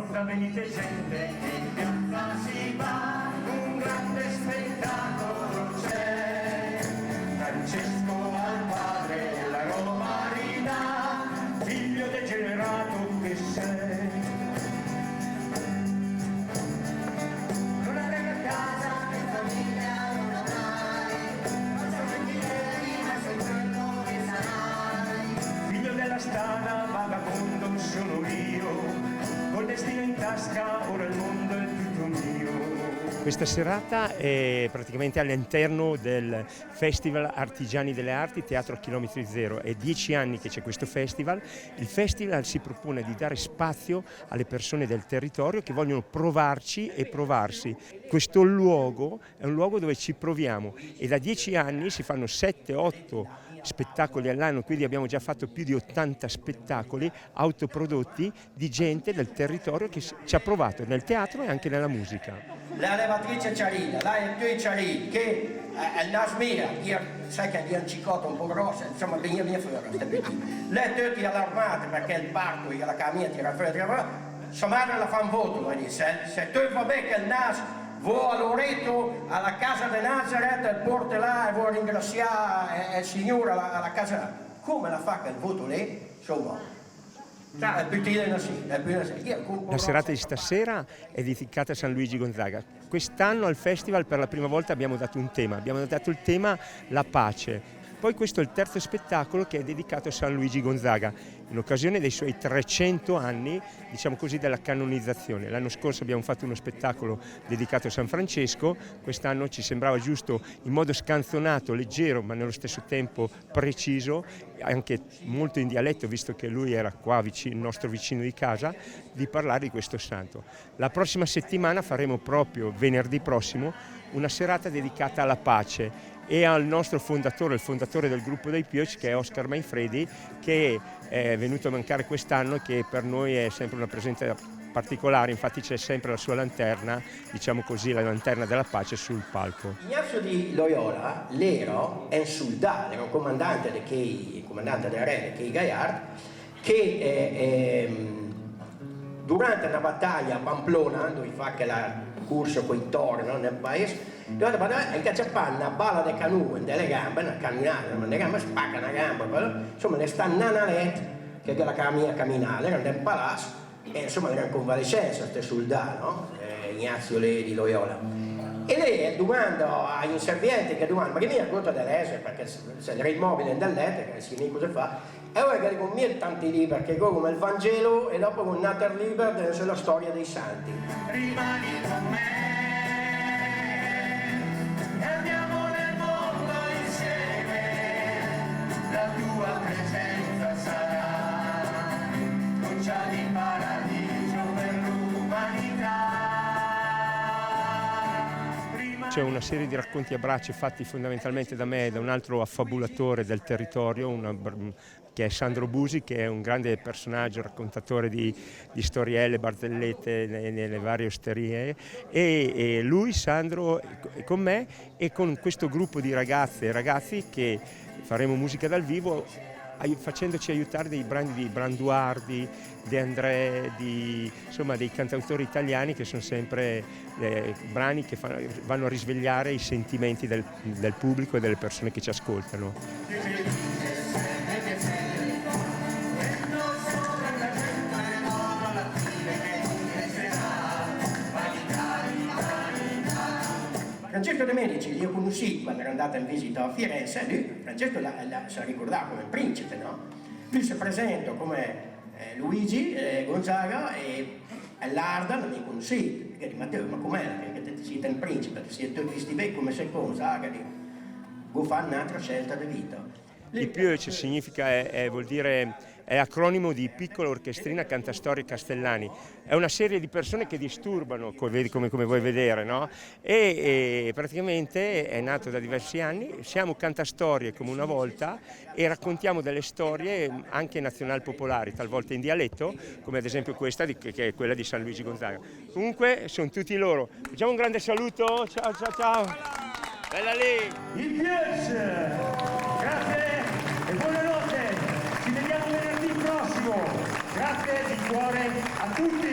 forza venite gente, in piazza si va, un grande spettacolo c'è. Francesco al padre la Roma ridà, figlio degenerato che sei. Non avrai a casa che famiglia non avrai, ma sei quello che sarai. Figlio della strada, vagabondo sono io, col destino in tasca, ora il mondo è tutto mio. Questa serata è praticamente all'interno del Festival Artigiani delle Arti Teatro Chilometri Zero. È 10 anni che c'è questo festival. Il festival si propone di dare spazio alle persone del territorio che vogliono provarci e provarsi. Questo luogo è un luogo dove ci proviamo e da 10 anni si fanno 7-8 spettacoli all'anno, quindi abbiamo già fatto più di 80 spettacoli autoprodotti di gente del territorio che ci ha provato nel teatro e anche nella musica. La levatrice Ciarina, la è Ciarina, che è il Nasmira, sai che è un cicotto un po' grosso, insomma veniva fuori, lei è tutti allarmate perché il parto, la camia tira fuori, sua madre la fa un voto, mi dice, se tu vabbè che il Nas vuoi a Loreto, alla casa di Nazareth, il porte là e vuoi ringraziare il Signore alla casa, come la fa quel voto lì? Insomma. La serata di stasera è dedicata a San Luigi Gonzaga. Quest'anno al festival per la prima volta abbiamo dato un tema, abbiamo dato il tema la pace. Poi questo è il terzo spettacolo che è dedicato a San Luigi Gonzaga, in occasione dei suoi 300 anni, diciamo così, della canonizzazione. L'anno scorso abbiamo fatto uno spettacolo dedicato a San Francesco, quest'anno ci sembrava giusto, in modo scanzonato, leggero, ma nello stesso tempo preciso, anche molto in dialetto, visto che lui era qua vicino, il nostro vicino di casa, di parlare di questo santo. La prossima settimana faremo proprio venerdì prossimo una serata dedicata alla pace e al nostro fondatore, il fondatore del gruppo dei Pioci, che è Oscar Manfredi, che è venuto a mancare quest'anno e che per noi è sempre una presenza particolare, infatti c'è sempre la sua lanterna, diciamo così, la lanterna della pace sul palco. Ignazio di Loyola, l'ero, è un soldato, era un comandante del re, Kei Gaillard, che durante una battaglia a Pamplona, dove fa che la corsa con i tori, no, nel paese, durante la battaglia il cacciapanna una bala di canu delle gambe, una camminata, le gambe spacca una gamba, insomma ne sta nanalet che è la camminale, era nel palazzo e insomma era in convalescenza questo soldato, no? Ignazio di Loyola. E lei domanda agli inservienti che domanda, ma che mi racconta dell'ese, perché se era immobile nel letto, che si dice cosa fa, e ora che con me tanti libri, che come il Vangelo e dopo con Nater Liber sulla storia dei santi. Rimani con me, e andiamo nel mondo insieme, la tua presenza sarà goccia di paradiso per l'umanità. C'è una serie di racconti a braccio fatti fondamentalmente da me e da un altro affabulatore del territorio, che è Sandro Busi, che è un grande personaggio, raccontatore di storielle, barzellette nelle varie osterie, e lui, Sandro, è con me e con questo gruppo di ragazze e ragazzi che faremo musica dal vivo, facendoci aiutare dei brani di Branduardi, De André, insomma dei cantautori italiani che sono sempre brani che vanno a risvegliare i sentimenti del pubblico e delle persone che ci ascoltano. Francesco De Medici, io conosci quando ero andata in visita a Firenze, lui, Francesco se la ricordava come principe, no? Lui si presenta come Luigi Gonzaga e l'Arda non mi conosci, perché di Matteo, ma com'è? Perché ti siete un principe, ti siete visti bene come sei Gonzaga, vuoi fare un'altra scelta di vita. Il Pioci significa, vuol dire, è acronimo di Piccola Orchestrina Cantastorie Castellani. È una serie di persone che disturbano, come vuoi vedere, no? E praticamente è nato da diversi anni. Siamo cantastorie come una volta e raccontiamo delle storie anche nazional popolari, talvolta in dialetto, come ad esempio questa, che è quella di San Luigi Gonzaga. Comunque sono tutti loro. Facciamo un grande saluto. Ciao, ciao, ciao. Bella lì. Il piace. Grazie e buonanotte. Ci vediamo venerdì prossimo. Grazie di cuore a tutti.